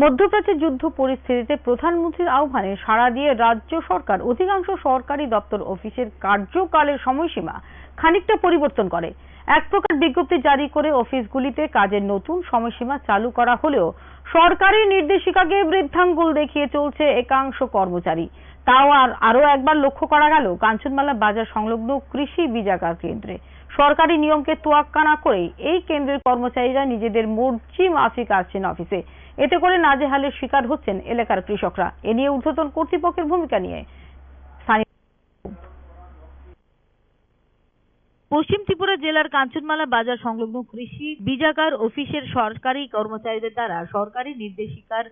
মধ্যপ্রাচ্যের যুদ্ধ পরিস্থিতিতে প্রধানমন্ত্রীর আহ্বানে সাড়া দিয়ে রাজ্য সরকার অধিকাংশ সরকারি দপ্তর অফিসের কার্যকালের সময়সীমা খানিকটা পরিবর্তন করে। এক প্রকার বিজ্ঞপ্তি জারি করে অফিসগুলিতে কাজের নতুন সময়সীমা চালু করা হলেও সরকারি নির্দেশিকাকে বৃদ্ধাঙ্গুল দেখিয়ে চলছে একাংশ কর্মচারী। তাও আরো একবার লক্ষ্য করা গেল কাঞ্চনমালা বাজার সংলগ্ন কৃষি বীজাগার কেন্দ্রে। সরকারি নিয়মকে তোয়াক্কা না করে এই কেন্দ্রের কর্মচারীরা নিজেদের মর্জি মাফিক আসছেন অফিসে। এতে করে নাজেহালের শিকার হচ্ছেন এলাকার কৃষকরা। এ নিয়ে ঊর্ধ্বতন কর্তৃপক্ষের ভূমিকা নিয়ে পশ্চিম ত্রিপুরা জেলার কাঞ্চনমালা বাজার সংলগ্ন কৃষি বীজাগার অফিসের সরকারি কর্মচারীদের দ্বারা সরকারি নির্দেশিকার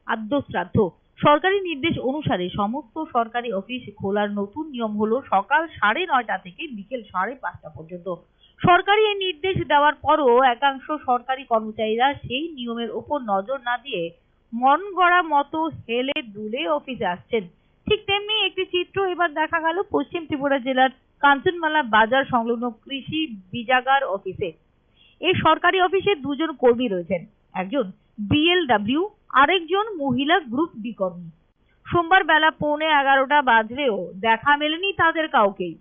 আদ্যশ্রাদ্ধ। সরকারি নির্দেশ অনুসারে সমস্ত সরকারি অফিস খোলার নতুন নিয়ম হলো সকাল 9:30 থেকে বিকেল 5:30 পর্যন্ত। সরকারি এই নির্দেশ দেওয়ার পরও একাংশ সরকারি কর্মচারীরা সেই নিয়মের উপর নজর না দিয়ে মন গড়া মতো হেলে দুলে অফিসে আসছেন। ঠিক তেমনি একটি চিত্র এবার দেখা গেল পশ্চিম ত্রিপুরা জেলার কাঞ্চনমালা বাজার সংলগ্ন কৃষি বীজাগার অফিসে। এই সরকারি অফিসে দুজন কর্মী রয়েছেন, একজন বিএলডব্লিউ, আরেকজন মহিলা গ্রুপ ডি কর্মী। সোমবার বেলা 11:15 বাজলেও দেখা মেলেনি তাদের কাউকেই।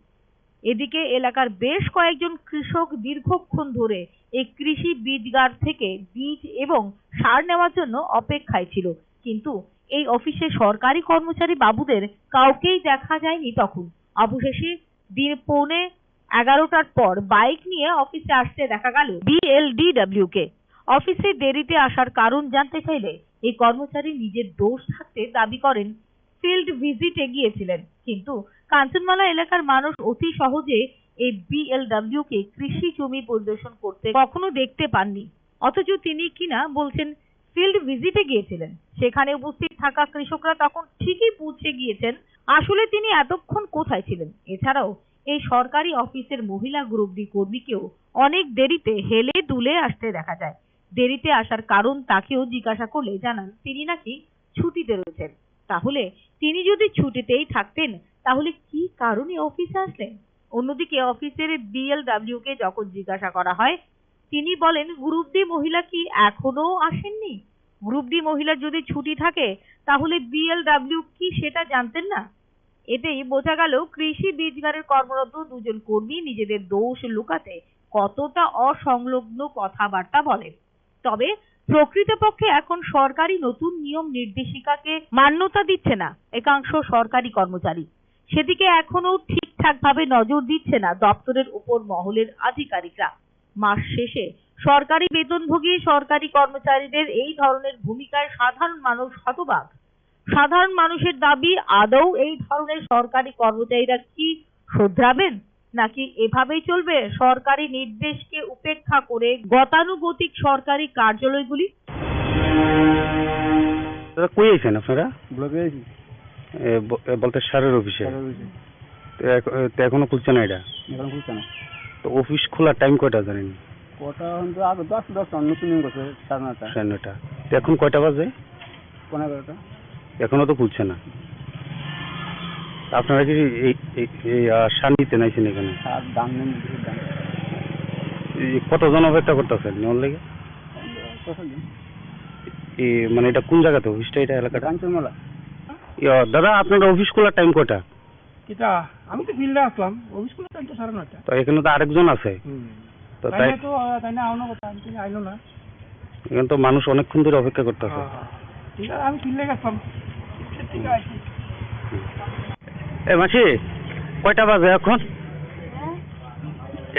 এদিকে এলাকার বেশ কয়েকজন কৃষক দীর্ঘক্ষণ ধরে এই কৃষি বীজগার থেকে বীজ এবং সার নেওয়ার জন্য অপেক্ষায় ছিল, কিন্তু এই অফিসে সরকারি কর্মচারী বাবুদের কাউকেই দেখা যায়নি। তখন অবশেষে দিন 11:15 পর বাইক নিয়ে অফিসে আসতে দেখা গেল বিএলডিডব্লিউ কে। অফিসে দেরিতে আসার কারণ জানতে চাইলে এই কর্মচারী নিজের দোষ থাকতে দাবি করেন ফিল্ড ভিজিটে গিয়েছিলেন, কিন্তু কাঞ্চনমালা এলাকার মানুষ অতি সহজে এই বিএলডব্লিউ কে কৃষি জমি পরিদর্শন করতে কখনো দেখতে পাননি, অথচ তিনি কিনা বলছেন ফিল্ড ভিজিটে গিয়েছিলেন। সেখানে উপস্থিত থাকা কৃষকরা তখন ঠিকই পৌঁছে গিয়েছেন, আসলে তিনি এতক্ষণ কোথায় ছিলেন। এছাড়াও এই সরকারি অফিসের মহিলা গ্রুপ ডি কর্মীকেও অনেক দেরিতে হেলে দুলে আসতে দেখা যায়। দেরিতে আসার কারণ তাকেও জিজ্ঞাসা করলে জানান তিনি নাকি ছুটিতে রয়েছেন। তাহলে তিনি যদি ছুটিতেই থাকতেন তাহলে কি কারণে অফিসে আসলেন? অন্যদিকে অফিসের বিএলডব্লিউ কে যখন জিজ্ঞাসা করা হয় তিনি বলেন গ্রুপ ডি মহিলা কি এখনো আসেননি? গ্রুপ ডি মহিলার যদি ছুটি থাকে তাহলে বিএলডব্লিউ কি সেটা জানতেন না? এতেই বোঝা গেল কৃষি বীজগারের কর্মরত দুজন কর্মী নিজেদের দোষ লুকাতে কতটা অসংলগ্ন কথাবার্তা বলেন। তবে প্রকৃতপক্ষে এখন সরকারি নতুন নিয়ম নির্দেশিকাকে মান্যতা দিচ্ছে না একাংশ সরকারি কর্মচারী। সেদিকে এখনো ঠিকঠাক ভাবে নজর দিচ্ছে না দপ্তরের উপর মহলের আধিকারিকরা। মাস শেষে সরকারি বেতনভোগী সরকারি কর্মচারীদের এই ধরনের ভূমিকায় সাধারণ মানুষ হতবাক। সাধারণ মানুষের দাবি, আদৌ এই ধরনের সরকারি কর্মচারীরা কি শোধরাবেন, নাকি এভাবেই চলবে সরকারি নির্দেশকে উপেক্ষা করে গতানুগতিক সরকারি কার্যালয়গুলি? কই আছেন আপনারা? ব্লকে আছি। বলতে সারের অফিসে এখনো খুলছে না? এটা এখন খুলছে না। তো অফিস খোলার টাইম কয়টা জানেন? কটা আগে 10 নতুন নিয়ম করছে 9:30। তো এখন কয়টা বাজে? 11:15। এখনো তো খুলছে না। আপনারা কি এই সার নিতে নাইছেন এখানে? দাম নেন। কতজন অপেক্ষা করতেছেন নেওয়ার লেগে? মানে এটা কোন জায়গাতে অফিসটা? এটা এলাকাটা কাঞ্চনমালা। দাদা আপনার অফিস খোলার টাইম কয়টা? কিটা আমি তো ফিল্ডে আসলাম, অফিস খোলার টাইম তো 9:30। তো এখানে তো আরেকজন আছে, তো তাই না আউনো কথা আমি আইলো না। এখানে তো মানুষ অনেকক্ষণ ধরে অপেক্ষা করতেছে। ঠিক আছে আমি ফিল্ডে গেছিলাম। ঠিক আছে। মাসি কয়টা বাজে এখন?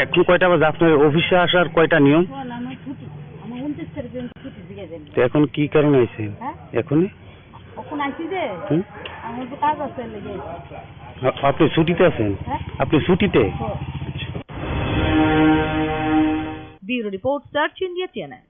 এখন কয়টা বাজে? আপনার অফিসে আসার কয়টা নিয়ম? তো এখন কি কারণে আইছেন এখনই? আপনি ছুটিতে আছেন? আপনি ছুটিতে? Bureau report, search India channel.